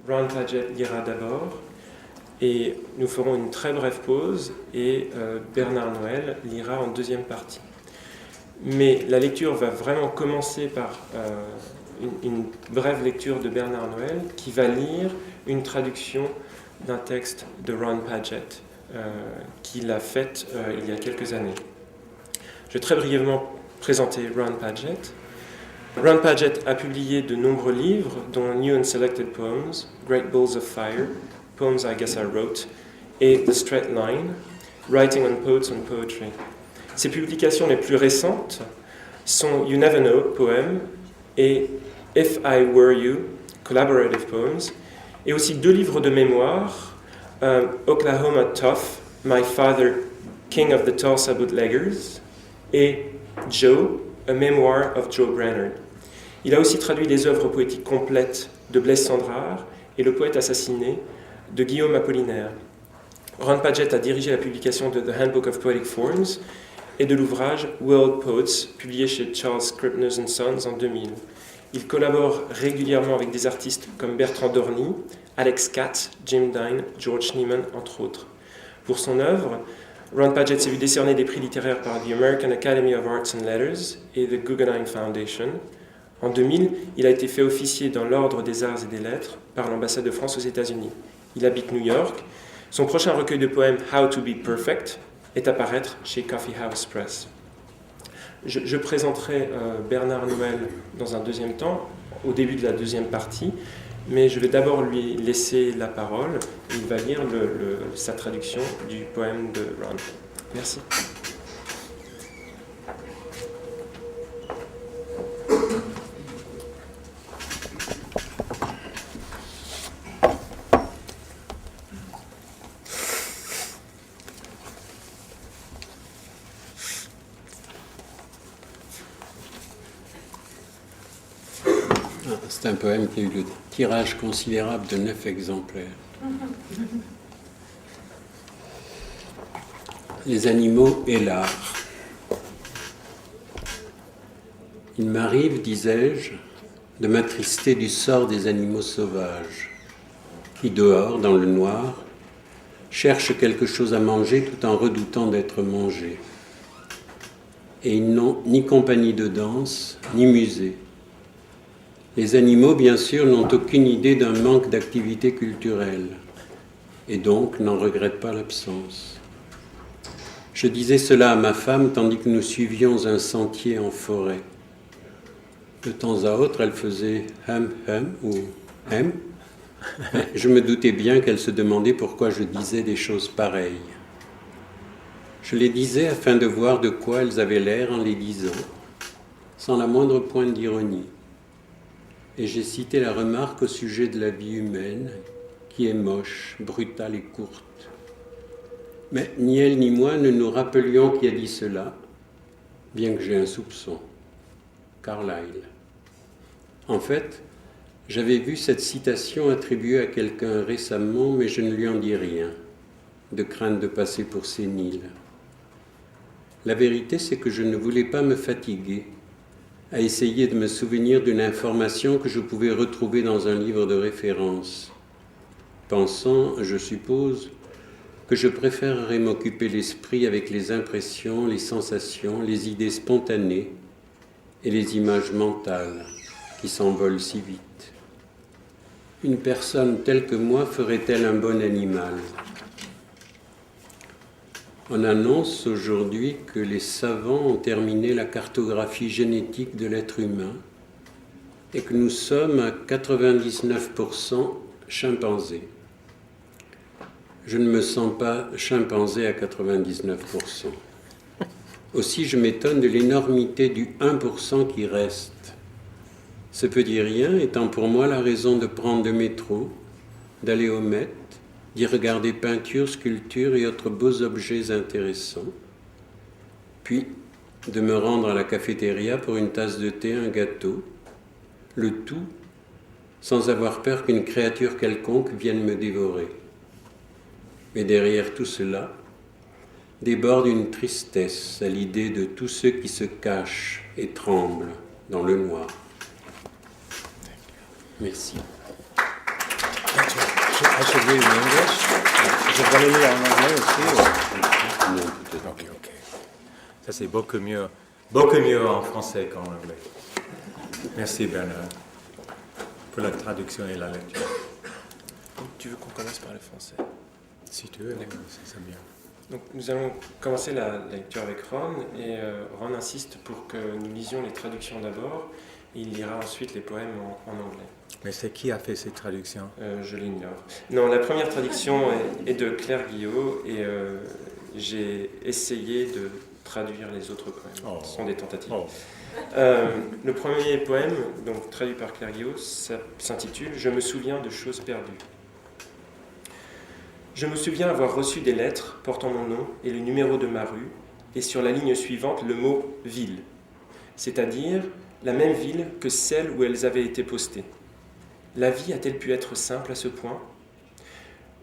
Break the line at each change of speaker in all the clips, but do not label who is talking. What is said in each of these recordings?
Ron Padgett lira d'abord, et nous ferons une très brève pause, et Bernard Noël lira en deuxième partie. Mais la lecture va vraiment commencer par une brève lecture de Bernard Noël, qui va lire une traduction d'un texte de Ron Padgett, qu'il a faite il y a quelques années. Je vais très brièvement présenter Ron Padgett. Ron Padgett a publié de nombreux livres, dont New and Selected Poems, Great Balls of Fire, Poems I Guess I Wrote, et The Straight Line, Writing on Poets and Poetry. Ses publications les plus récentes sont You Never Know, poème, et If I Were You, collaborative poems, et aussi deux livres de mémoire, Oklahoma Tough, My Father, King of the Tulsa Bootleggers, et Joe, A Memoir of Joe Brainerd. Il a aussi traduit des œuvres poétiques complètes de Blaise Cendrars et Le Poète assassiné de Guillaume Apollinaire. Ron Padgett a dirigé la publication de The Handbook of Poetic Forms et de l'ouvrage World Poets, publié chez Charles Scribner's & Sons en 2000. Il collabore régulièrement avec des artistes comme Bertrand Dorny, Alex Katz, Jim Dine, George Neiman, entre autres. Pour son œuvre, Ron Padgett s'est vu décerner des prix littéraires par the American Academy of Arts and Letters et the Guggenheim Foundation. En 2000, il a été fait officier dans l'Ordre des Arts et des Lettres par l'ambassade de France aux États-Unis. Il habite New York. Son prochain recueil de poèmes, How to Be Perfect, est à paraître chez Coffee House Press. Je présenterai Bernard Noël dans un deuxième temps, au début de la deuxième partie, mais je vais d'abord lui laisser la parole. Il va lire sa traduction du poème de Ron. Merci.
C'est un poème qui a eu le tirage considérable de 9 exemplaires. Les animaux et l'art. Il m'arrive, disais-je, de m'attrister du sort des animaux sauvages, qui dehors, dans le noir, cherchent quelque chose à manger tout en redoutant d'être mangés. Et ils n'ont ni compagnie de danse, ni musée. Les animaux, bien sûr, n'ont aucune idée d'un manque d'activité culturelle, et donc n'en regrettent pas l'absence. Je disais cela à ma femme tandis que nous suivions un sentier en forêt. De temps à autre, elle faisait « hum hum » ou « hem ». Je me doutais bien qu'elle se demandait pourquoi je disais des choses pareilles. Je les disais afin de voir de quoi elles avaient l'air en les disant, sans la moindre pointe d'ironie. Et j'ai cité la remarque au sujet de la vie humaine, qui est moche, brutale et courte. Mais ni elle ni moi ne nous rappelions qui a dit cela, bien que j'ai un soupçon. Carlyle. En fait, j'avais vu cette citation attribuée à quelqu'un récemment, mais je ne lui en dis rien, de crainte de passer pour sénile. La vérité, c'est que je ne voulais pas me fatiguer à essayer de me souvenir d'une information que je pouvais retrouver dans un livre de référence, pensant, je suppose, que je préférerais m'occuper l'esprit avec les impressions, les sensations, les idées spontanées et les images mentales qui s'envolent si vite. Une personne telle que moi ferait-elle un bon animal ? On annonce aujourd'hui que les savants ont terminé la cartographie génétique de l'être humain et que nous sommes à 99% chimpanzés. Je ne me sens pas chimpanzé à 99%. Aussi, je m'étonne de l'énormité du 1% qui reste. Ce petit rien étant pour moi la raison de prendre le métro, d'aller au Met, d'y regarder peintures, sculptures et autres beaux objets intéressants, puis de me rendre à la cafétéria pour une tasse de thé, un gâteau, le tout sans avoir peur qu'une créature quelconque vienne me dévorer. Mais derrière tout cela, déborde une tristesse à l'idée de tous ceux qui se cachent et tremblent dans le noir. Merci.
I should read in English. Je vais le lire en anglais aussi.
Non, peut-être.
Ok. Ça c'est beaucoup mieux en français qu'en anglais. Merci Bernard pour la traduction et la lecture.
Tu veux qu'on commence par le français?
Si tu veux, c'est bien.
Donc, nous allons commencer la lecture avec Ron, et Ron insiste pour que nous lisions les traductions d'abord, et il lira ensuite les poèmes en anglais.
Mais c'est qui a fait cette traduction?
Je l'ignore. Non, la première traduction est de Claire Guillot, et j'ai essayé de traduire les autres poèmes. Ce sont des tentatives. Le premier poème, donc traduit par Claire Guillot, s'intitule « Je me souviens de choses perdues ». Je me souviens avoir reçu des lettres portant mon nom et le numéro de ma rue, et sur la ligne suivante le mot « ville », c'est-à-dire la même ville que celle où elles avaient été postées. La vie a-t-elle pu être simple à ce point?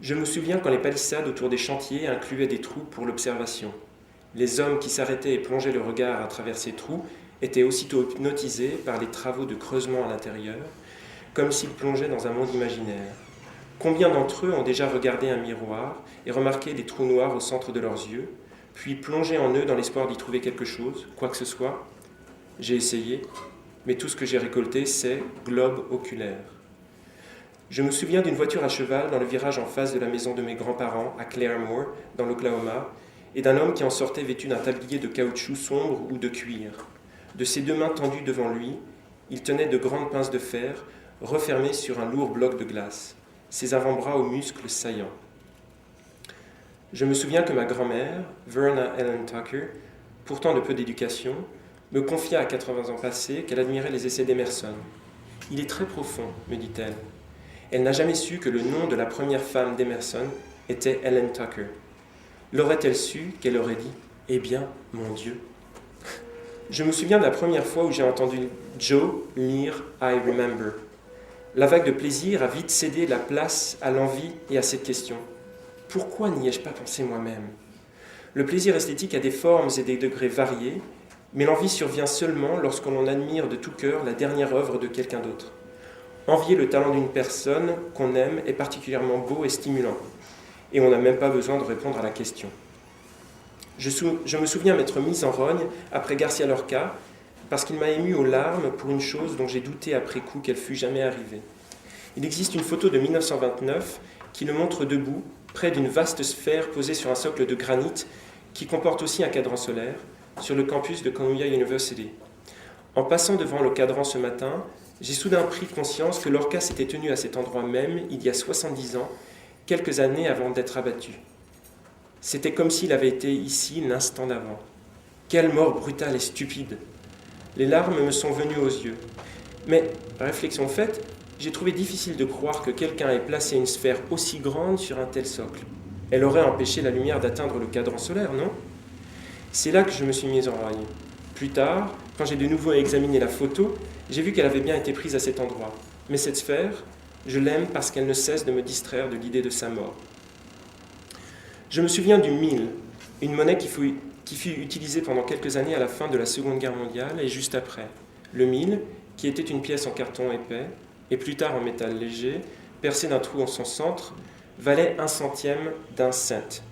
Je me souviens quand les palissades autour des chantiers incluaient des trous pour l'observation. Les hommes qui s'arrêtaient et plongeaient le regard à travers ces trous étaient aussitôt hypnotisés par les travaux de creusement à l'intérieur, comme s'ils plongeaient dans un monde imaginaire. Combien d'entre eux ont déjà regardé un miroir et remarqué des trous noirs au centre de leurs yeux, puis plongé en eux dans l'espoir d'y trouver quelque chose, quoi que ce soit? J'ai essayé, mais tout ce que j'ai récolté, c'est globe oculaire. Je me souviens d'une voiture à cheval dans le virage en face de la maison de mes grands-parents, à Claremore, dans l'Oklahoma, et d'un homme qui en sortait vêtu d'un tablier de caoutchouc sombre ou de cuir. De ses deux mains tendues devant lui, il tenait de grandes pinces de fer, refermées sur un lourd bloc de glace. Ses avant-bras aux muscles saillants. Je me souviens que ma grand-mère, Verna Ellen Tucker, pourtant de peu d'éducation, me confia à 80 ans passés qu'elle admirait les essais d'Emerson. « Il est très profond, me dit-elle. » Elle n'a jamais su que le nom de la première femme d'Emerson était Ellen Tucker. L'aurait-elle su qu'elle aurait dit « Eh bien, mon Dieu !» Je me souviens de la première fois où j'ai entendu Joe lire « I Remember ». La vague de plaisir a vite cédé la place à l'envie et à cette question. Pourquoi n'y ai-je pas pensé moi-même? Le plaisir esthétique a des formes et des degrés variés, mais l'envie survient seulement lorsque l'on admire de tout cœur la dernière œuvre de quelqu'un d'autre. Envier le talent d'une personne qu'on aime est particulièrement beau et stimulant, et on n'a même pas besoin de répondre à la question. Je me souviens m'être mise en rogne après Garcia Lorca, parce qu'il m'a ému aux larmes pour une chose dont j'ai douté après coup qu'elle fût jamais arrivée. Il existe une photo de 1929 qui le montre debout, près d'une vaste sphère posée sur un socle de granit qui comporte aussi un cadran solaire, sur le campus de Columbia University. En passant devant le cadran ce matin, j'ai soudain pris conscience que Lorca s'était tenu à cet endroit même il y a 70 ans, quelques années avant d'être abattu. C'était comme s'il avait été ici l'instant d'avant. Quelle mort brutale et stupide! Les larmes me sont venues aux yeux. Mais, réflexion faite, j'ai trouvé difficile de croire que quelqu'un ait placé une sphère aussi grande sur un tel socle. Elle aurait empêché la lumière d'atteindre le cadran solaire, non? C'est là que je me suis mise en rogne. Plus tard, quand j'ai de nouveau examiné la photo, j'ai vu qu'elle avait bien été prise à cet endroit. Mais cette sphère, je l'aime parce qu'elle ne cesse de me distraire de l'idée de sa mort. Je me souviens du 1000, une monnaie qui fut utilisée pendant quelques années à la fin de la Seconde Guerre mondiale et juste après. Le 1000, qui était une pièce en carton épais, et plus tard en métal léger, percée d'un trou en son centre, valait 1/100 d'un cent.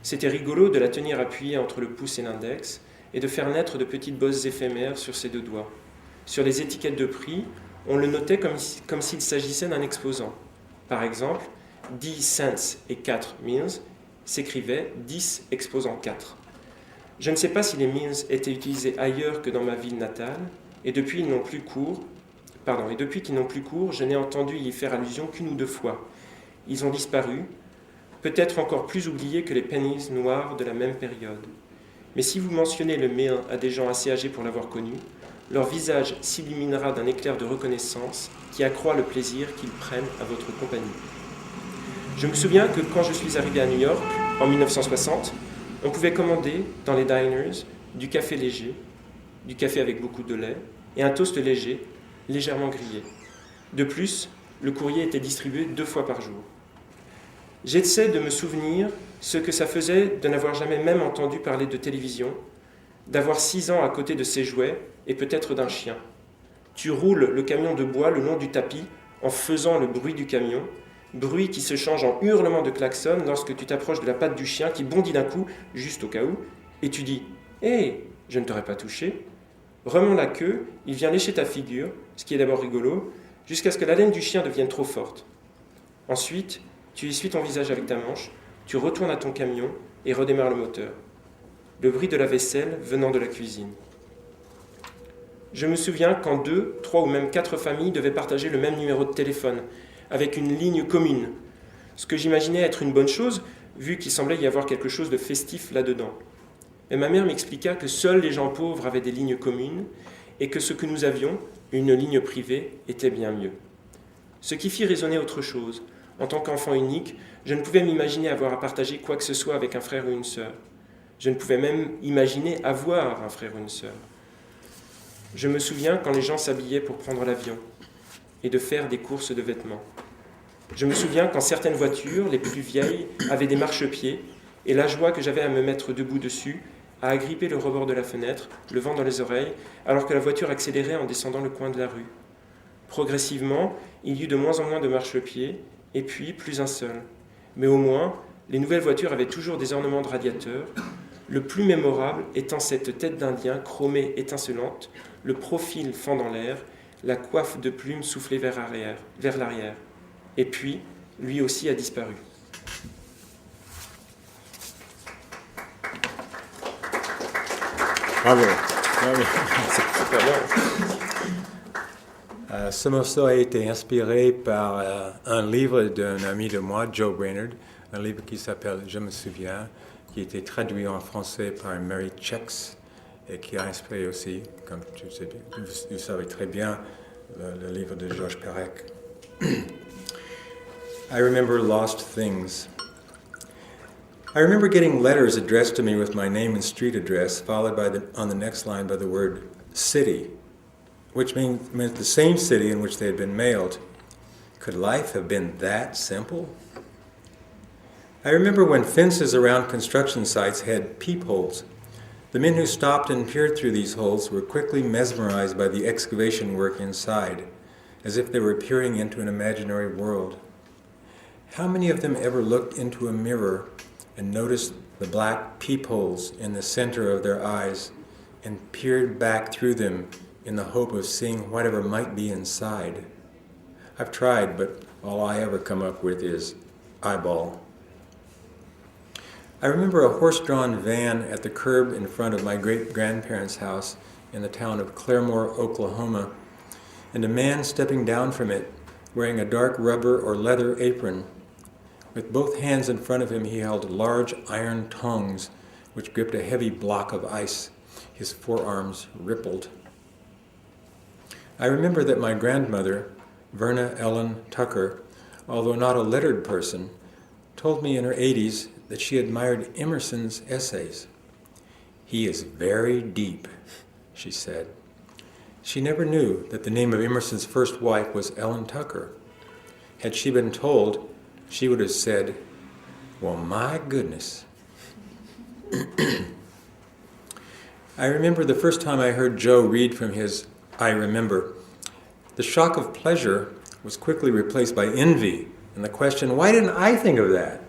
C'était rigolo de la tenir appuyée entre le pouce et l'index, et de faire naître de petites bosses éphémères sur ses deux doigts. Sur les étiquettes de prix, on le notait comme s'il s'agissait d'un exposant. Par exemple, 10 cents et 4 mills s'écrivait 10 exposant 4. Je ne sais pas si les mills étaient utilisés ailleurs que dans ma ville natale, et depuis qu'ils n'ont plus cours, je n'ai entendu y faire allusion qu'une ou deux fois. Ils ont disparu, peut-être encore plus oubliés que les pennies noirs de la même période. Mais si vous mentionnez le mill à des gens assez âgés pour l'avoir connu, leur visage s'illuminera d'un éclair de reconnaissance qui accroît le plaisir qu'ils prennent à votre compagnie. Je me souviens que quand je suis arrivé à New York, en 1960, on pouvait commander dans les diners du café léger, du café avec beaucoup de lait et un toast léger, légèrement grillé. De plus, le courrier était distribué 2 fois par jour. J'essaie de me souvenir ce que ça faisait de n'avoir jamais même entendu parler de télévision, d'avoir 6 ans à côté de ses jouets et peut-être d'un chien. Tu roules le camion de bois le long du tapis en faisant le bruit du camion, bruit qui se change en hurlement de klaxon lorsque tu t'approches de la patte du chien qui bondit d'un coup, juste au cas où, et tu dis « Hé, je ne t'aurais pas touché !» Remends la queue, il vient lécher ta figure, ce qui est d'abord rigolo, jusqu'à ce que la laine du chien devienne trop forte. Ensuite, tu essuies ton visage avec ta manche, tu retournes à ton camion et redémarres le moteur. Le bruit de la vaisselle venant de la cuisine. Je me souviens quand 2, 3 ou même 4 familles devaient partager le même numéro de téléphone, avec une ligne commune, ce que j'imaginais être une bonne chose, vu qu'il semblait y avoir quelque chose de festif là-dedans. Mais ma mère m'expliqua que seuls les gens pauvres avaient des lignes communes, et que ce que nous avions, une ligne privée, était bien mieux. Ce qui fit résonner autre chose. En tant qu'enfant unique, je ne pouvais m'imaginer avoir à partager quoi que ce soit avec un frère ou une sœur. Je ne pouvais même imaginer avoir un frère ou une sœur. Je me souviens quand les gens s'habillaient pour prendre l'avion et de faire des courses de vêtements. Je me souviens quand certaines voitures, les plus vieilles, avaient des marchepieds et la joie que j'avais à me mettre debout dessus, à agripper le rebord de la fenêtre, le vent dans les oreilles, alors que la voiture accélérait en descendant le coin de la rue. Progressivement, il y eut de moins en moins de marchepieds, et puis plus un seul. Mais au moins, les nouvelles voitures avaient toujours des ornements de radiateurs, le plus mémorable étant cette tête d'Indien chromée étincelante, le profil fendant l'air, la coiffe de plumes soufflée vers l'arrière. Et puis, lui aussi a disparu.
Bravo. Ce morceau a été inspiré par un livre d'un ami de moi, Joe Brainerd, un livre qui s'appelle « Je me souviens », qui a été traduit en français par Mary Chex et qui a inspiré aussi, comme vous savez très bien, le livre de Georges Perec. I remember lost things. I remember getting letters addressed to me with my name and street address, followed on the next line by the word city, which meant the same city in which they had been mailed. Could life have been that simple? I remember when fences around construction sites had peepholes. The men who stopped and peered through these holes were quickly mesmerized by the excavation work inside, as if they were peering into an imaginary world. How many of them ever looked into a mirror and noticed the black peepholes in the center of their eyes and peered back through them in the hope of seeing whatever might be inside? I've tried, but all I ever come up with is eyeball. I remember a horse-drawn van at the curb in front of my great-grandparents' house in the town of Claremore, Oklahoma, and a man stepping down from it wearing a dark rubber or leather apron. With both hands in front of him, he held large iron tongs which gripped a heavy block of ice. His forearms rippled. I remember that my grandmother, Verna Ellen Tucker, although not a lettered person, told me in her 80s that she admired Emerson's essays. "He is very deep," she said. She never knew that the name of Emerson's first wife was Ellen Tucker. Had she been told, she would have said, "Well, my goodness." I remember the first time I heard Joe read from his I Remember. The shock of pleasure was quickly replaced by envy and the question, why didn't I think of that?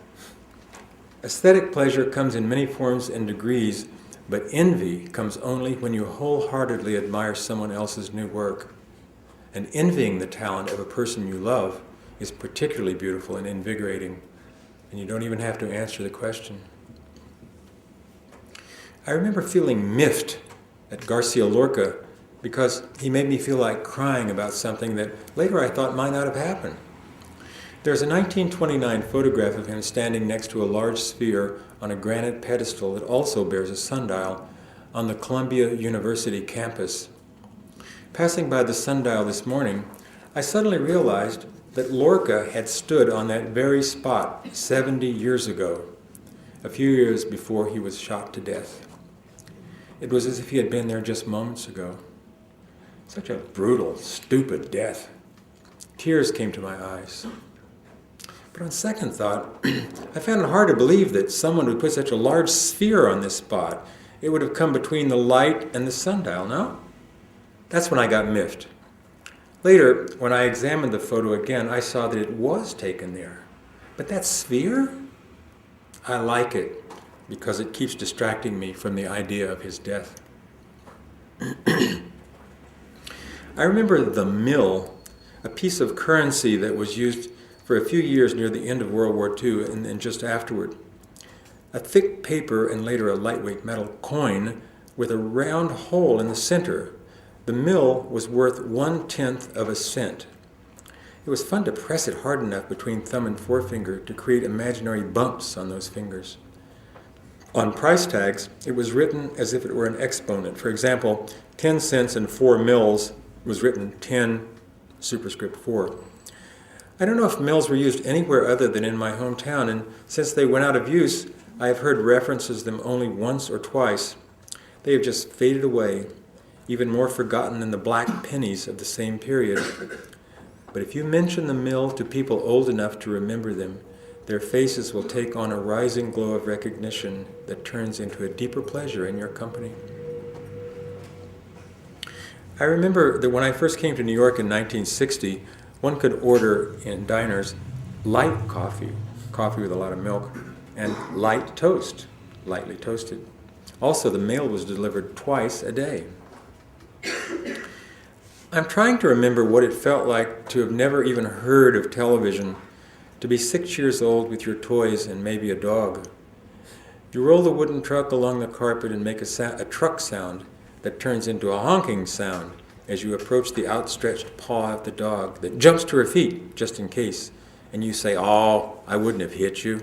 Aesthetic pleasure comes in many forms and degrees, but envy comes only when you wholeheartedly admire someone else's new work. And envying the talent of a person you love is particularly beautiful and invigorating, and you don't even have to answer the question. I remember feeling miffed at Garcia Lorca because he made me feel like crying about something that later I thought might not have happened. There's a 1929 photograph of him standing next to a large sphere on a granite pedestal that also bears a sundial on the Columbia University campus. Passing by the sundial this morning, I suddenly realized that Lorca had stood on that very spot 70 years ago, a few years before he was shot to death. It was as if he had been there just moments ago. Such a brutal, stupid death. Tears came to my eyes. But on second thought, I found it hard to believe that someone would put such a large sphere on this spot. It would have come between the light and the sundial, no? That's when I got miffed. Later, when I examined the photo again, I saw that it was taken there. But that sphere? I like it because it keeps distracting me from the idea of his death. I remember the mill, a piece of currency that was used for a few years near the end of World War II and then just afterward. A thick paper and later a lightweight metal coin with a round hole in the center. The mill was worth 1/10 of a cent. It was fun to press it hard enough between thumb and forefinger to create imaginary bumps on those fingers. On price tags, it was written as if it were an exponent. For example, 10 cents and 4 mills was written 10 superscript 4. I don't know if mills were used anywhere other than in my hometown, and since they went out of use, I have heard references to them only once or twice. They have just faded away, even more forgotten than the black pennies of the same period. But if you mention the mill to people old enough to remember them, their faces will take on a rising glow of recognition that turns into a deeper pleasure in your company. I remember that when I first came to New York in 1960, one could order in diners light coffee, coffee with a lot of milk, and light toast, lightly toasted. Also, the mail was delivered twice a day. I'm trying to remember what it felt like to have never even heard of television, to be 6 years old with your toys and maybe a dog. You roll the wooden truck along the carpet and make a truck sound that turns into a honking sound as you approach the outstretched paw of the dog that jumps to her feet just in case, and you say, "Oh, I wouldn't have hit you."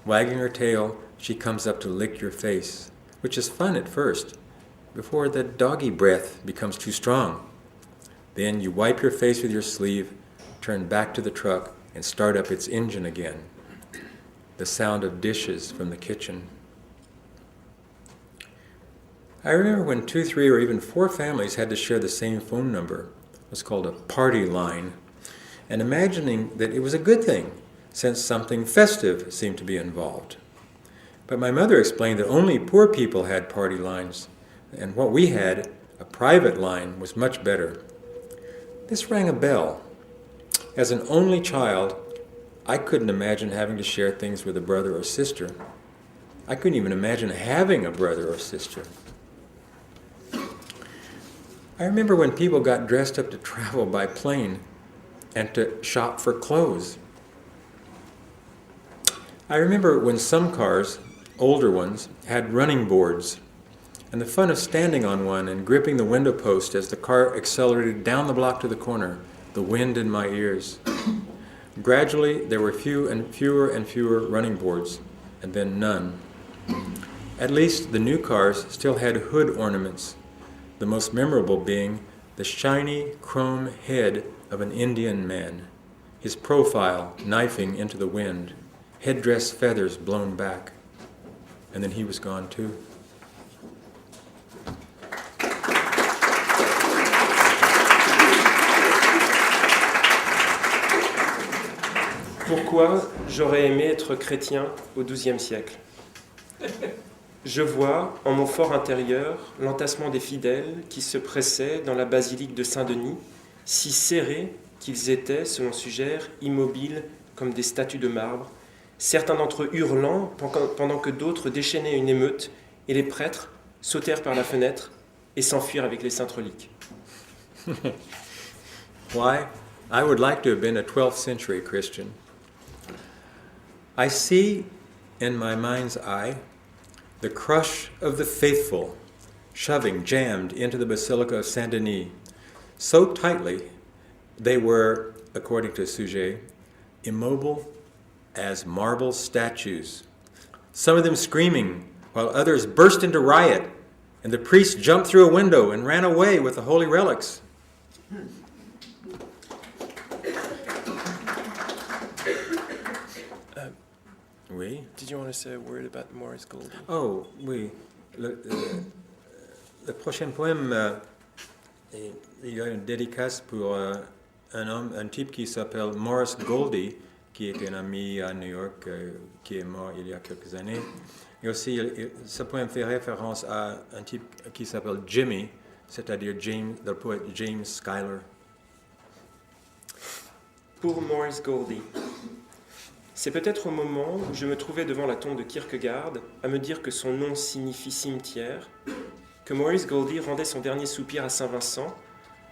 Wagging her tail, she comes up to lick your face, which is fun at first, before the doggy breath becomes too strong. Then you wipe your face with your sleeve, turn back to the truck, and start up its engine again. The sound of dishes from the kitchen. I remember when 2, 3, or even 4 families had to share the same phone number. It was called a party line, and imagining that it was a good thing, since something festive seemed to be involved. But my mother explained that only poor people had party lines, and what we had, a private line, was much better. This rang a bell. As an only child, I couldn't imagine having to share things with a brother or sister. I couldn't even imagine having a brother or sister. I remember when people got dressed up to travel by plane and to shop for clothes. I remember when some cars, older ones, had running boards, and the fun of standing on one and gripping the window post as the car accelerated down the block to the corner, the wind in my ears. Gradually, there were fewer and fewer running boards, and then none. At least the new cars still had hood ornaments, the most memorable being the shiny chrome head of an Indian man, his profile knifing into the wind, headdress feathers blown back. And then he was gone too.
Pourquoi j'aurais aimé être chrétien au XIIe siècle? Je vois, en mon fort intérieur, l'entassement des fidèles qui se pressaient dans la basilique de Saint-Denis, si serrés qu'ils étaient, selon Suger, immobiles comme des statues de marbre, certains d'entre eux hurlant pendant que d'autres déchaînaient une émeute, et les prêtres sautèrent par la fenêtre et s'enfuirent avec les saintes reliques.
Why? I would like to have been a 12th century Christian. I see in my mind's eye the crush of the faithful shoving jammed into the Basilica of Saint-Denis so tightly they were, according to Suger, immobile as marble statues, some of them screaming while others burst into riot, and the priest jumped through a window and ran away with the holy relics. Oui.
Did you want to say a word about Morris Goldie?
Oh, oui. Le prochain poème, il y a une dédicace pour un type qui s'appelle Morris Goldie, qui est un ami à New York, qui est mort il y a quelques années. Et aussi, ce poème fait référence à un type qui s'appelle Jimmy, c'est-à-dire le poète James Schuyler.
Pour Morris Goldie. C'est peut-être au moment où je me trouvais devant la tombe de Kierkegaard à me dire que son nom signifie cimetière, que Morris Goldie rendait son dernier soupir à Saint-Vincent,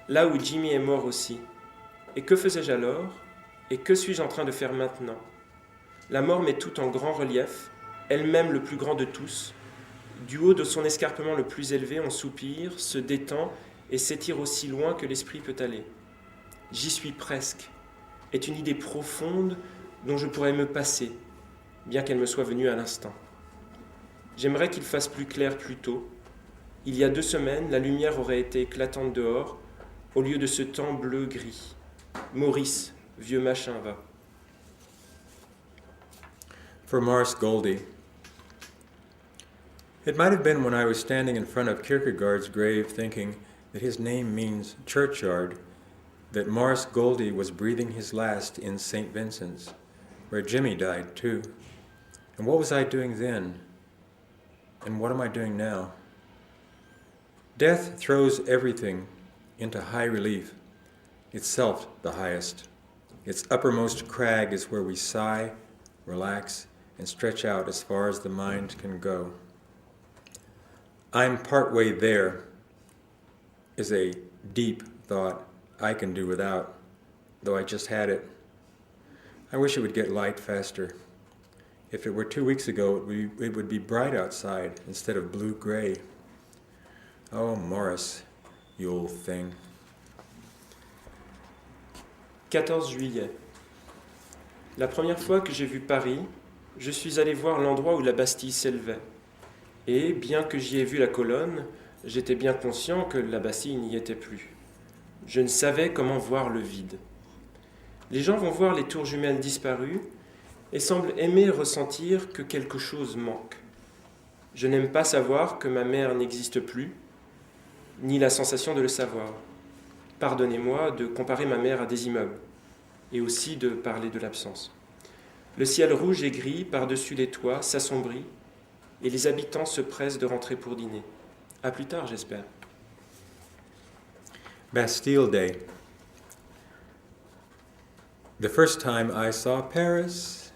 là où Jimmy est mort aussi. Et que faisais-je alors? Et que suis-je en train de faire maintenant? La mort met tout en grand relief, elle-même le plus grand de tous. Du haut de son escarpement le plus élevé, on soupire, se détend et s'étire aussi loin que l'esprit peut aller. J'y suis presque, est une idée profonde dont je pourrais me passer, bien qu'elle me soit venue à l'instant. J'aimerais qu'il fasse plus clair plus tôt. Il y a 2 semaines, la lumière aurait été éclatante dehors, au lieu de ce temps bleu-gris. Maurice, vieux machin, va.
For Morris Goldie. It might have been when I was standing in front of Kierkegaard's grave thinking that his name means churchyard, that Morris Goldie was breathing his last in St. Vincent's, where Jimmy died too. And what was I doing then? And what am I doing now? Death throws everything into high relief, itself the highest. Its uppermost crag is where we sigh, relax, and stretch out as far as the mind can go. I'm partway there is a deep thought I can do without, though I just had it. I wish it would get light faster. If it were 2 weeks ago, it would be bright outside instead of blue-gray. Oh, Morris, you old thing.
14 juillet. La première fois que j'ai vu Paris, je suis allé voir l'endroit où la Bastille s'élevait. Et, bien que j'y ai vu la colonne, j'étais bien conscient que la Bastille n'y était plus. Je ne savais comment voir le vide. Les gens vont voir les tours jumelles disparues et semblent aimer ressentir que quelque chose manque. Je n'aime pas savoir que ma mère n'existe plus, ni la sensation de le savoir. Pardonnez-moi de comparer ma mère à des immeubles, et aussi de parler de l'absence. Le ciel rouge et gris par-dessus les toits s'assombrit, et les habitants se pressent de rentrer pour dîner. À plus tard, j'espère.
Bastille Day. The first time I saw Paris,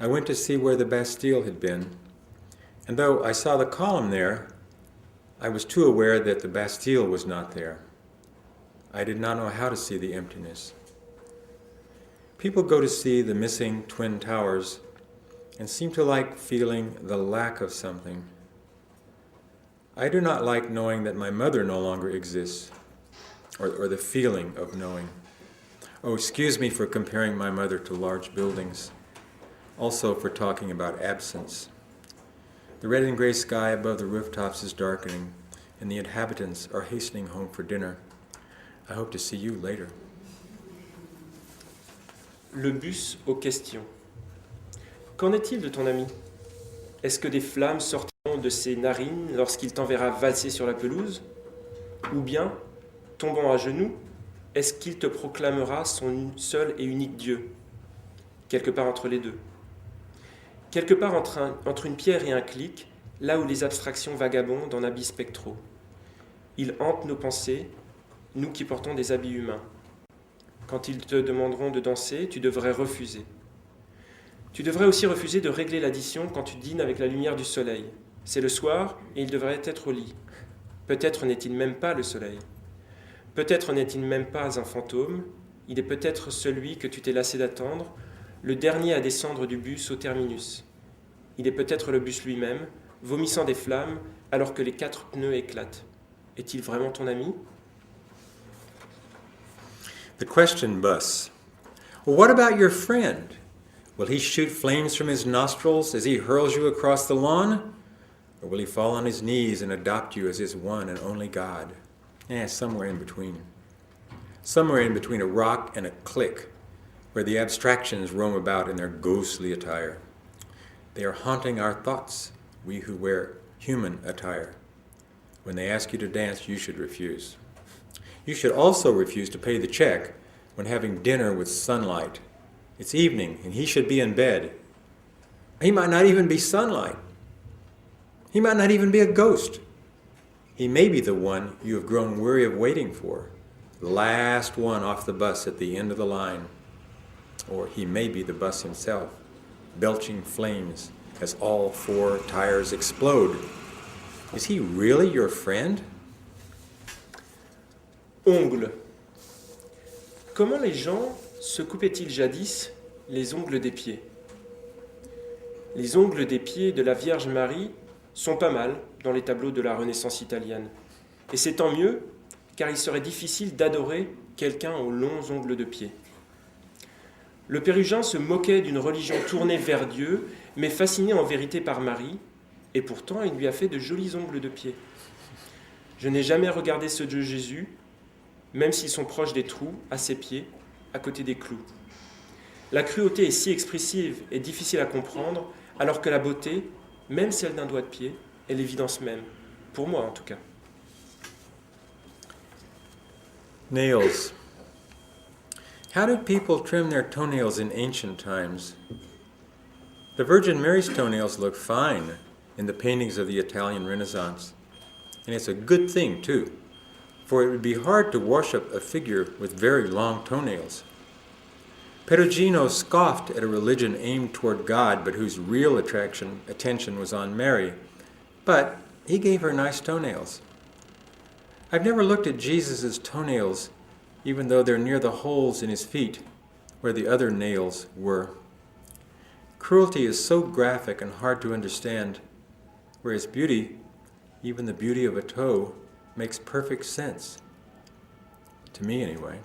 I went to see where the Bastille had been. And though I saw the column there, I was too aware that the Bastille was not there. I did not know how to see the emptiness. People go to see the missing Twin Towers and seem to like feeling the lack of something. I do not like knowing that my mother no longer exists, or the feeling of knowing. Oh, excuse me for comparing my mother to large buildings, also for talking about absence. The red and gray sky above the rooftops is darkening, and the inhabitants are hastening home for dinner. I hope to see you later.
Le bus aux questions. Qu'en est-il de ton ami? Est-ce que des flammes sortiront de ses narines lorsqu'il t'enverra valser sur la pelouse? Ou bien, tombant à genoux, est-ce qu'il te proclamera son seul et unique Dieu? Quelque part entre les deux. Quelque part entre une pierre et un clic, là où les abstractions vagabondent en habits spectraux. Il hante nos pensées, nous qui portons des habits humains. Quand ils te demanderont de danser, tu devrais refuser. Tu devrais aussi refuser de régler l'addition quand tu dînes avec la lumière du soleil. C'est le soir et il devrait être au lit. Peut-être n'est-il même pas le soleil. Peut-être n'est-il même pas un fantôme. Il est peut-être celui que tu t'es lassé d'attendre, le dernier à descendre du bus au terminus. Il est peut-être le bus lui-même, vomissant des flammes alors que les 4 pneus éclatent. Est-il vraiment ton ami?
The question bus. Well, what about your friend? Will he shoot flames from his nostrils as he hurls you across the lawn? Or will he fall on his knees and adopt you as his one and only God? Somewhere in between. Somewhere in between a rock and a click, where the abstractions roam about in their ghostly attire. They are haunting our thoughts, we who wear human attire. When they ask you to dance, you should refuse. You should also refuse to pay the check when having dinner with sunlight. It's evening, and he should be in bed. He might not even be sunlight. He might not even be a ghost. He may be the one you have grown weary of waiting for, the last one off the bus at the end of the line. Or he may be the bus himself, belching flames as all 4 tires explode. Is he really your friend?
Ongles. Comment les gens se coupaient-ils jadis les ongles des pieds? Les ongles des pieds de la Vierge Marie sont pas mal dans les tableaux de la Renaissance italienne. Et c'est tant mieux, car il serait difficile d'adorer quelqu'un aux longs ongles de pied. Le Pérugin se moquait d'une religion tournée vers Dieu, mais fasciné en vérité par Marie, et pourtant il lui a fait de jolis ongles de pied. Je n'ai jamais regardé ceux de Jésus, même s'ils sont proches des trous, à ses pieds, à côté des clous. La cruauté est si expressive et difficile à comprendre, alors que la beauté, même celle d'un doigt de pied, est l'évidence même, pour moi en tout cas.
Nails. How did people trim their toenails in ancient times? The Virgin Mary's toenails look fine in the paintings of the Italian Renaissance. And it's a good thing, too, for it would be hard to wash up a figure with very long toenails. Perugino scoffed at a religion aimed toward God, but whose real attention was on Mary. But he gave her nice toenails. I've never looked at Jesus' toenails, even though they're near the holes in his feet, where the other nails were. Cruelty is so graphic and hard to understand, whereas beauty, even the beauty of a toe, makes perfect sense. To me, anyway.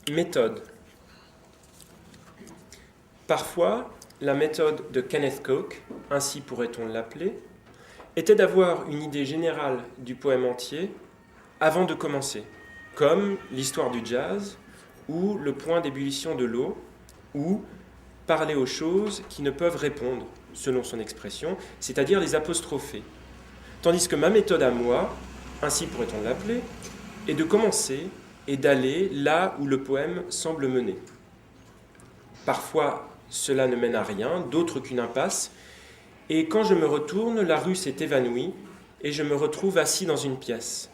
Méthode. Parfois, la méthode de Kenneth Coke, ainsi pourrait-on l'appeler, était d'avoir une idée générale du poème entier avant de commencer, comme l'histoire du jazz, ou le point d'ébullition de l'eau, ou parler aux choses qui ne peuvent répondre, selon son expression, c'est-à-dire les apostropher. Tandis que ma méthode à moi, ainsi pourrait-on l'appeler, est de commencer et d'aller là où le poème semble mener. Parfois, cela ne mène à rien, d'autres qu'une impasse, et quand je me retourne, la rue s'est évanouie et je me retrouve assis dans une pièce.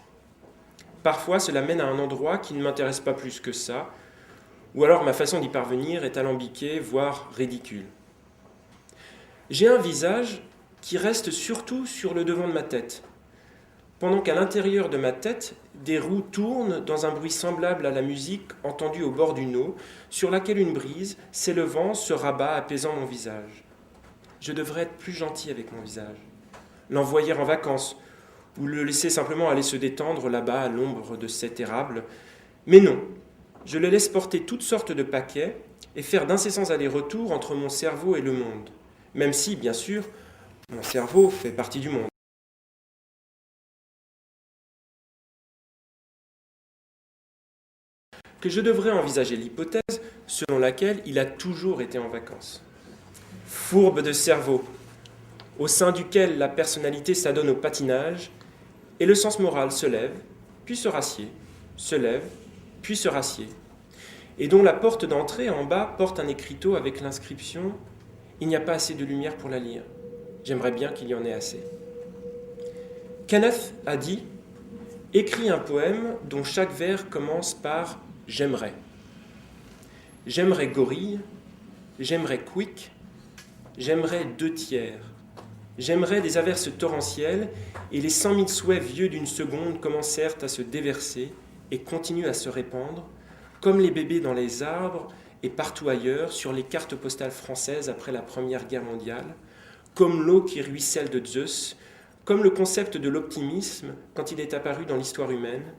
Parfois, cela mène à un endroit qui ne m'intéresse pas plus que ça, ou alors ma façon d'y parvenir est alambiquée, voire ridicule. J'ai un visage qui reste surtout sur le devant de ma tête, pendant qu'à l'intérieur de ma tête, des roues tournent dans un bruit semblable à la musique entendue au bord d'une eau, sur laquelle une brise, s'élevant, se rabat, apaisant mon visage. Je devrais être plus gentil avec mon visage, l'envoyer en vacances, ou le laisser simplement aller se détendre là-bas à l'ombre de cet érable. Mais non, je le laisse porter toutes sortes de paquets et faire d'incessants allers-retours entre mon cerveau et le monde, même si, bien sûr, mon cerveau fait partie du monde. Que je devrais envisager l'hypothèse selon laquelle il a toujours été en vacances. Fourbe de cerveau, au sein duquel la personnalité s'adonne au patinage, et le sens moral se lève, puis se rassied, se lève, puis se rassied, et dont la porte d'entrée en bas porte un écriteau avec l'inscription « Il n'y a pas assez de lumière pour la lire. J'aimerais bien qu'il y en ait assez. » Kenneth a dit « Écris un poème dont chaque vers commence par « j'aimerais ». J'aimerais gorille, j'aimerais quick, j'aimerais 2/3. J'aimerais des averses torrentielles, et les 100 000 souhaits vieux d'une seconde commencèrent à se déverser et continuent à se répandre, comme les bébés dans les arbres et partout ailleurs, sur les cartes postales françaises après la Première Guerre mondiale, comme l'eau qui ruisselle de Zeus, comme le concept de l'optimisme quand il est apparu dans l'histoire humaine,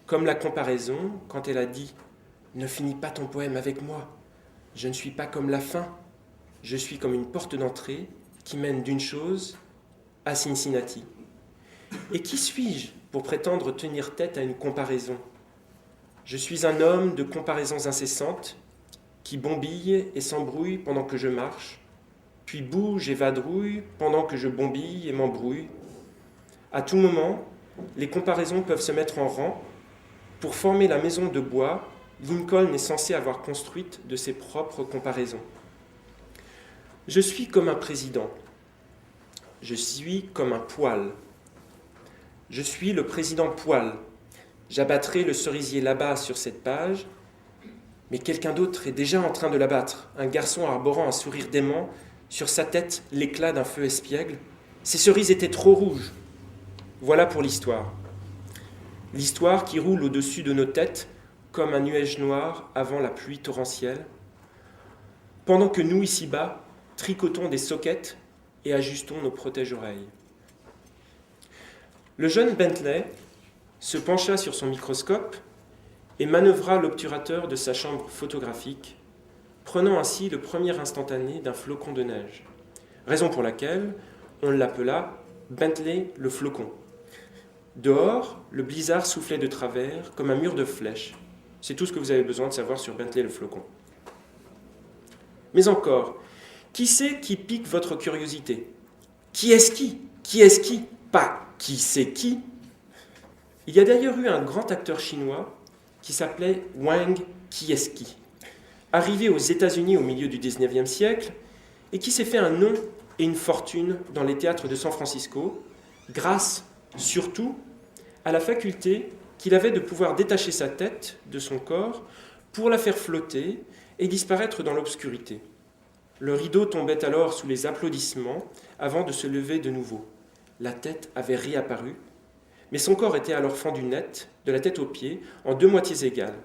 comme la comparaison quand elle a dit « Ne finis pas ton poème avec moi, je ne suis pas comme la fin, je suis comme une porte d'entrée qui mène d'une chose à Cincinnati. Et qui suis-je pour prétendre tenir tête à une comparaison ? Je suis un homme de comparaisons incessantes, qui bombille et s'embrouille pendant que je marche, puis bouge et vadrouille pendant que je bombille et m'embrouille. À tout moment, les comparaisons peuvent se mettre en rang. Pour former la maison de bois, Lincoln est censé avoir construite de ses propres comparaisons. Je suis comme un président. Je suis comme un poil. Je suis le président poil. J'abattrai le cerisier là-bas sur cette page, mais quelqu'un d'autre est déjà en train de l'abattre, un garçon arborant un sourire dément, sur sa tête l'éclat d'un feu espiègle. Ces cerises étaient trop rouges. Voilà pour l'histoire. L'histoire qui roule au-dessus de nos têtes comme un nuage noir avant la pluie torrentielle, pendant que nous, ici-bas, tricotons des soquettes et ajustons nos protège-oreilles. Le jeune Bentley se pencha sur son microscope et manœuvra l'obturateur de sa chambre photographique, prenant ainsi le premier instantané d'un flocon de neige, raison pour laquelle on l'appela Bentley le flocon. Dehors, le blizzard soufflait de travers comme un mur de flèches. C'est tout ce que vous avez besoin de savoir sur Bentley le flocon. Mais encore, qui c'est qui pique votre curiosité ? Qui est-ce qui ? Qui est-ce qui ? Pas qui c'est qui ? Il y a d'ailleurs eu un grand acteur chinois qui s'appelait Wang Kieski, arrivé aux États-Unis au milieu du XIXe siècle et qui s'est fait un nom et une fortune dans les théâtres de San Francisco, grâce surtout à la faculté qu'il avait de pouvoir détacher sa tête de son corps pour la faire flotter et disparaître dans l'obscurité. Le rideau tombait alors sous les applaudissements avant de se lever de nouveau. La tête avait réapparu, mais son corps était alors fendu net, de la tête aux pieds, en deux moitiés égales.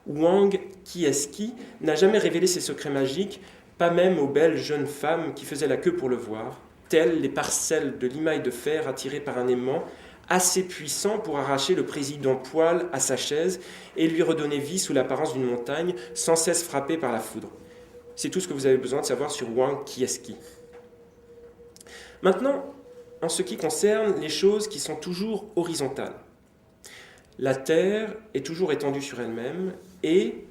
Wang Kieski n'a jamais révélé ses secrets magiques, pas même aux belles jeunes femmes qui faisaient la queue pour le voir, telles les parcelles de limaille de fer attirées par un aimant assez puissant pour arracher le président poil à sa chaise et lui redonner vie sous l'apparence d'une montagne sans cesse frappée par la foudre. C'est tout ce que vous avez besoin de savoir sur Wang Kieski. Maintenant, en ce qui concerne les choses qui sont toujours horizontales. La Terre est toujours étendue sur elle-même et,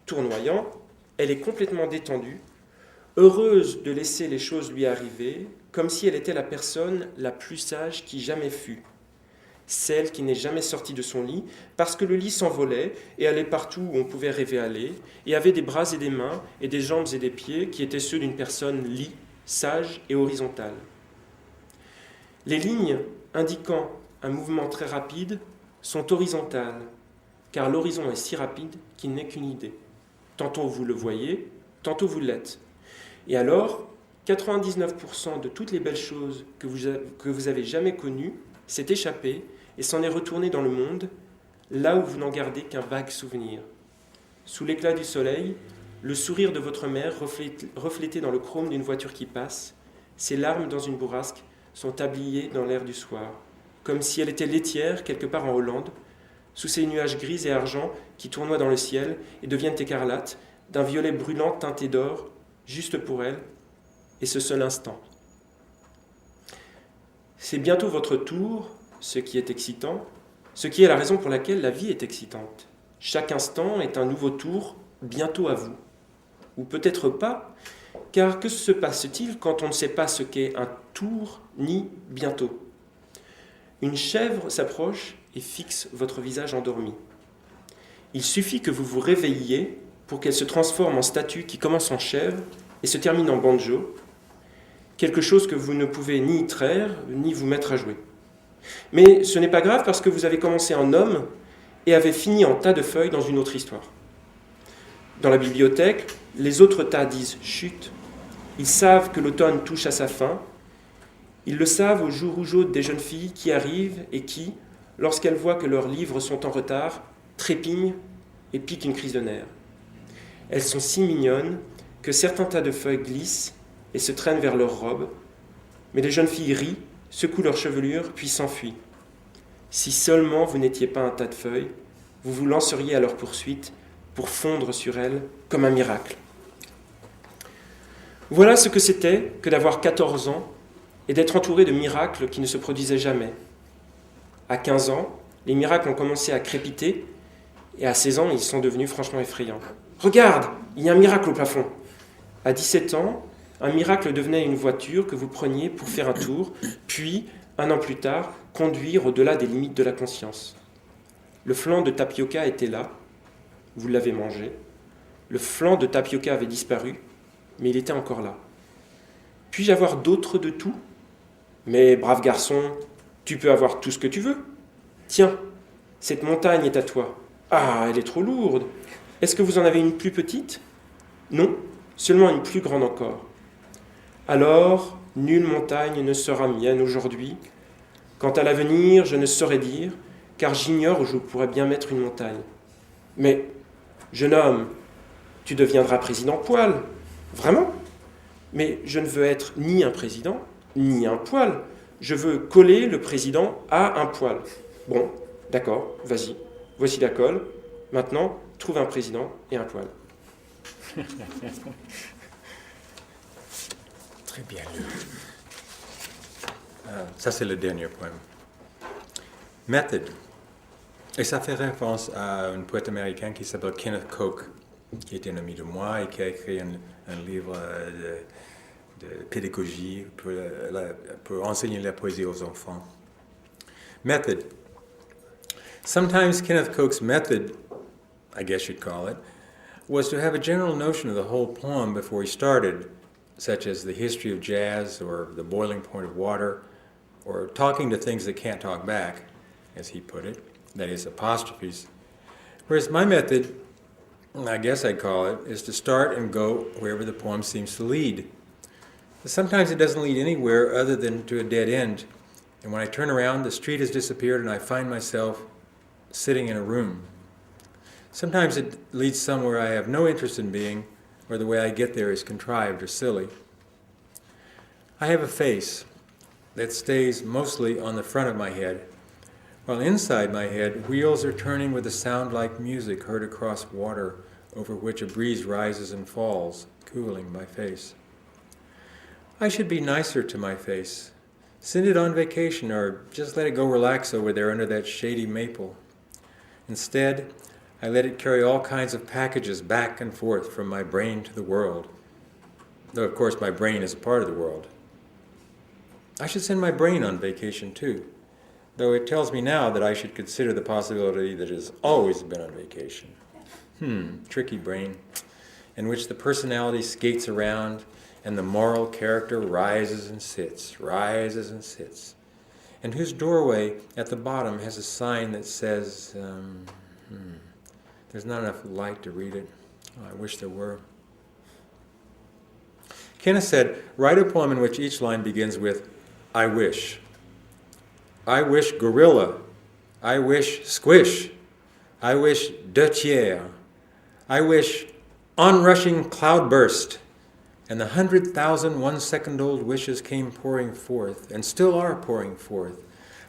tournoyant, elle est complètement détendue, heureuse de laisser les choses lui arriver, comme si elle était la personne la plus sage qui jamais fut, celle qui n'est jamais sortie de son lit, parce que le lit s'envolait et allait partout où on pouvait rêver aller, et avait des bras et des mains, et des jambes et des pieds qui étaient ceux d'une personne lit, sage et horizontale. Les lignes indiquant un mouvement très rapide sont horizontales, car l'horizon est si rapide qu'il n'est qu'une idée. Tantôt vous le voyez, tantôt vous l'êtes. Et alors, 99% de toutes les belles choses que vous avez jamais connues s'est échappé et s'en est retourné dans le monde, là où vous n'en gardez qu'un vague souvenir. Sous l'éclat du soleil, le sourire de votre mère reflété dans le chrome d'une voiture qui passe, ses larmes dans une bourrasque sont tabliées dans l'air du soir, comme si elle était laitière quelque part en Hollande, sous ces nuages gris et argent qui tournoient dans le ciel et deviennent écarlates, d'un violet brûlant teinté d'or, juste pour elle, et ce seul instant. C'est bientôt votre tour, ce qui est excitant, ce qui est la raison pour laquelle la vie est excitante. Chaque instant est un nouveau tour, bientôt à vous. Ou peut-être pas, car que se passe-t-il quand on ne sait pas ce qu'est un tour ni bientôt ? Une chèvre s'approche et fixe votre visage endormi. Il suffit que vous vous réveilliez pour qu'elle se transforme en statue qui commence en chèvre et se termine en banjo, quelque chose que vous ne pouvez ni traire, ni vous mettre à jouer. Mais ce n'est pas grave parce que vous avez commencé en homme et avez fini en tas de feuilles dans une autre histoire. Dans la bibliothèque, les autres tas disent « chut ». Ils savent que l'automne touche à sa fin. Ils le savent aux joues rougeaudes des jeunes filles qui arrivent et qui, lorsqu'elles voient que leurs livres sont en retard, trépignent et piquent une crise de nerfs. Elles sont si mignonnes que certains tas de feuilles glissent et se traînent vers leurs robes, mais les jeunes filles rient, secouent leur chevelure, puis s'enfuient. Si seulement vous n'étiez pas un tas de feuilles, vous vous lanceriez à leur poursuite pour fondre sur elles comme un miracle. Voilà ce que c'était que d'avoir 14 ans et d'être entouré de miracles qui ne se produisaient jamais. À 15 ans, les miracles ont commencé à crépiter et à 16 ans, ils sont devenus franchement effrayants. Regarde, il y a un miracle au plafond. À 17 ans, un miracle devenait une voiture que vous preniez pour faire un tour, puis, un an plus tard, conduire au-delà des limites de la conscience. Le flan de tapioca était là, vous l'avez mangé. Le flan de tapioca avait disparu, mais il était encore là. Puis-je avoir d'autres de tout ? Mais, brave garçon, tu peux avoir tout ce que tu veux. Tiens, cette montagne est à toi. Ah, elle est trop lourde. Est-ce que vous en avez une plus petite ? Non, seulement une plus grande encore. Alors, nulle montagne ne sera mienne aujourd'hui. Quant à l'avenir, je ne saurais dire, car j'ignore où je pourrais bien mettre une montagne. Mais, jeune homme, tu deviendras président poil. Vraiment ? Mais je ne veux être ni un président, ni un poil. Je veux coller le président à un poil. Bon, d'accord, vas-y. Voici la colle. Maintenant, trouve un président et un poil.
Très bien lu. Ça, c'est le dernier poème. Method. Et ça fait référence à un poète américain qui s'appelle Kenneth Koch, qui est un ami de moi et qui a écrit un livre de pédagogie pour enseigner la poésie aux enfants. Method. Sometimes Kenneth Koch's method, I guess you'd call it, was to have a general notion of the whole poem before he started, such as the history of jazz or the boiling point of water, or talking to things that can't talk back, as he put it, that is, apostrophes. Whereas my method, I guess I'd call it, is to start and go wherever the poem seems to lead. But sometimes it doesn't lead anywhere other than to a dead end, and when I turn around, the street has disappeared and I find myself sitting in a room. Sometimes it leads somewhere I have no interest in being, or the way I get there is contrived or silly. I have a face that stays mostly on the front of my head, while inside my head, wheels are turning with a sound like music heard across water over which a breeze rises and falls, cooling my face. I should be nicer to my face. Send it on vacation or just let it go relax over there under that shady maple. Instead, I let it carry all kinds of packages back and forth from my brain to the world. Though, of course, my brain is a part of the world. I should send my brain on vacation, too, though it tells me now that I should consider the possibility that it has always been on vacation. Tricky brain, in which the personality skates around and the moral character rises and sits, and whose doorway at the bottom has a sign that says, there's not enough light to read it. Oh, I wish there were. Kenneth said, write a poem in which each line begins with, I wish. I wish gorilla. I wish squish. I wish deux tiers. I wish onrushing cloudburst. And the 100,000 1-second-old wishes came pouring forth, and still are pouring forth,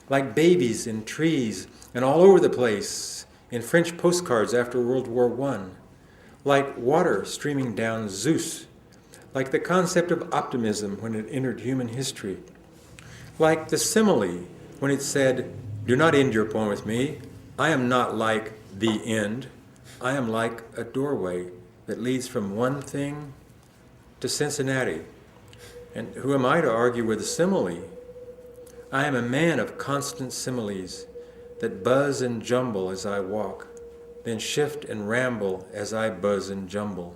like babies in trees and all over the place, in French postcards after World War I, like water streaming down Zeus, like the concept of optimism when it entered human history, like the simile when it said, do not end your poem with me. I am not like the end. I am like a doorway that leads from one thing to Cincinnati. And who am I to argue with a simile? I am a man of constant similes that buzz and jumble as I walk, then shift and ramble as I buzz and jumble.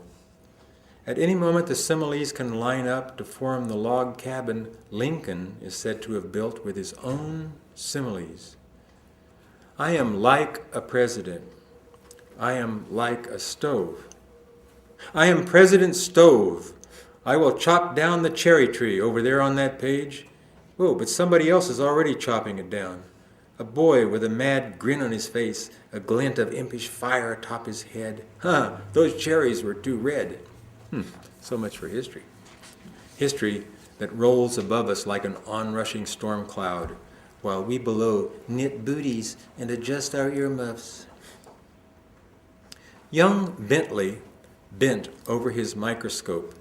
At any moment the similes can line up to form the log cabin Lincoln is said to have built with his own similes. I am like a president. I am like a stove. I am President Stove. I will chop down the cherry tree over there on that page. Oh, but somebody else is already chopping it down. A boy with a mad grin on his face, a glint of impish fire atop his head. Those cherries were too red. So much for history. History that rolls above us like an onrushing storm cloud, while we below knit booties and adjust our earmuffs. Young Bentley bent over his microscope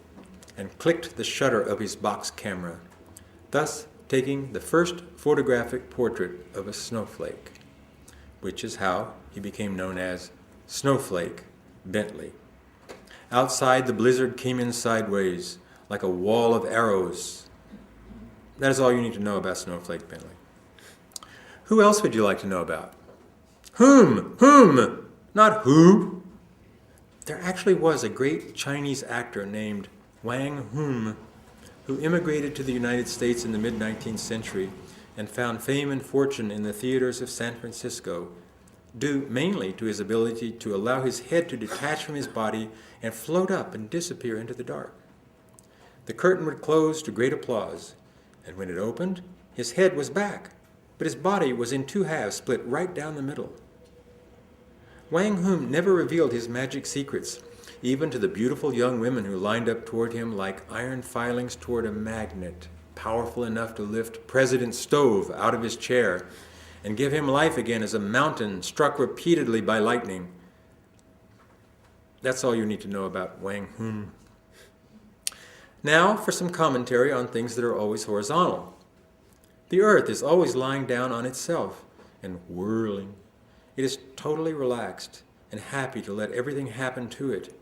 and clicked the shutter of his box camera, thus taking the first photographic portrait of a snowflake, which is how he became known as Snowflake Bentley. Outside, the blizzard came in sideways, like a wall of arrows. That is all you need to know about Snowflake Bentley. Who else would you like to know about? Whom? Not who. There actually was a great Chinese actor named Wang Hum who immigrated to the United States in the mid-19th century and found fame and fortune in the theaters of San Francisco, due mainly to his ability to allow his head to detach from his body and float up and disappear into the dark. The curtain would close to great applause, and when it opened, his head was back, but his body was in two halves split right down the middle. Wang Hum never revealed his magic secrets, even to the beautiful young women who lined up toward him like iron filings toward a magnet, powerful enough to lift President Stove out of his chair and give him life again as a mountain struck repeatedly by lightning. That's all you need to know about Wang Hum. Now for some commentary on things that are always horizontal. The earth is always lying down on itself and whirling. It is totally relaxed and happy to let everything happen to it,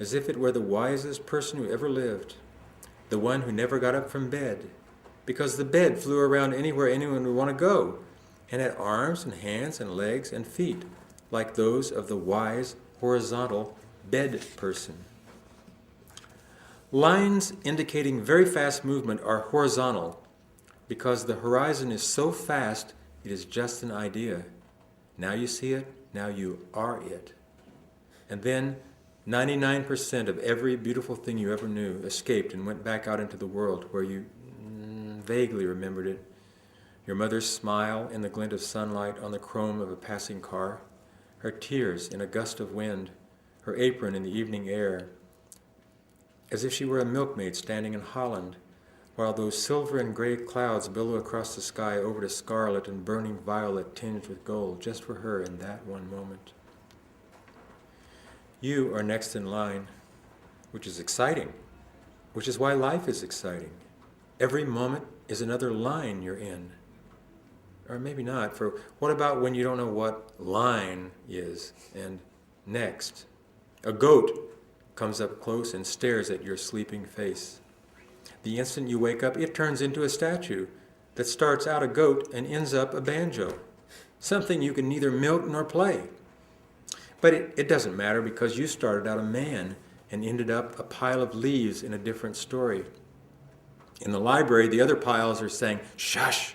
as if it were the wisest person who ever lived, the one who never got up from bed, because the bed flew around anywhere anyone would want to go, and had arms and hands and legs and feet, like those of the wise, horizontal bed person. Lines indicating very fast movement are horizontal, because the horizon is so fast it is just an idea. Now you see it, now you are it. And then 99% of every beautiful thing you ever knew escaped and went back out into the world where you vaguely remembered it. Your mother's smile in the glint of sunlight on the chrome of a passing car, her tears in a gust of wind, her apron in the evening air, as if she were a milkmaid standing in Holland, while those silver and gray clouds billow across the sky over to scarlet and burning violet tinged with gold, just for her in that one moment. You are next in line, which is exciting, which is why life is exciting. Every moment is another line you're in. Or maybe not, for what about when you don't know what line is and next? A goat comes up close and stares at your sleeping face. The instant you wake up, it turns into a statue that starts out a goat and ends up a banjo, something you can neither milk nor play. But it doesn't matter because you started out a man and ended up a pile of leaves in a different story. In the library, the other piles are saying, shush!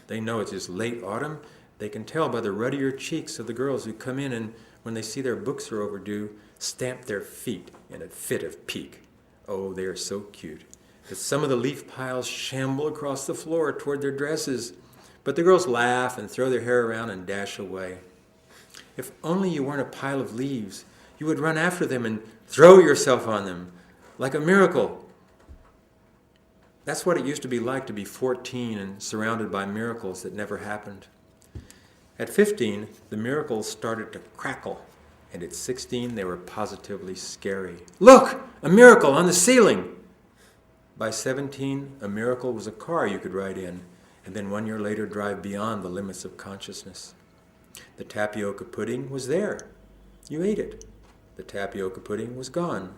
They know it's just late autumn. They can tell by the ruddier cheeks of the girls who come in and, when they see their books are overdue, stamp their feet in a fit of pique. Oh, they are so cute that some of the leaf piles shamble across the floor toward their dresses, but the girls laugh and throw their hair around and dash away. If only you weren't a pile of leaves, you would run after them and throw yourself on them, like a miracle. That's what it used to be like to be 14 and surrounded by miracles that never happened. At 15, the miracles started to crackle, and at 16, they were positively scary. Look, a miracle on the ceiling! By 17, a miracle was a car you could ride in, and then 1 year later drive beyond the limits of consciousness. The tapioca pudding was there. You ate it. The tapioca pudding was gone.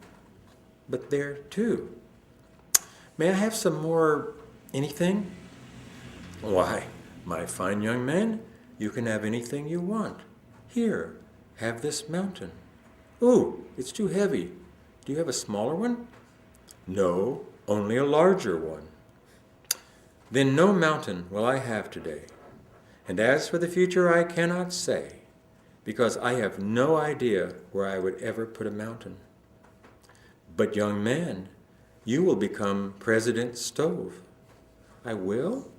But there too. May I have some more anything? Why, my fine young man, you can have anything you want. Here, have this mountain. Ooh, it's too heavy. Do you have a smaller one? No, only a larger one. Then no mountain will I have today. And as for the future, I cannot say, because I have no idea where I would ever put a mountain. But young man, you will become President Stove. I will?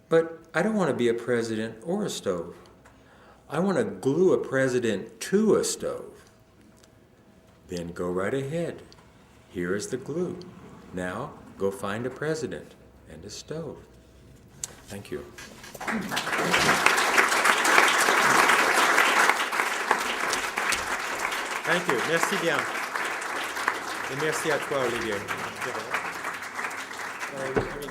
But I don't want to be a president or a stove. I want to glue a president to a stove. Then go right ahead. Here is the glue. Now go find a president and a stove. Thank you. Thank you. Merci bien. Et merci à toi, Olivier.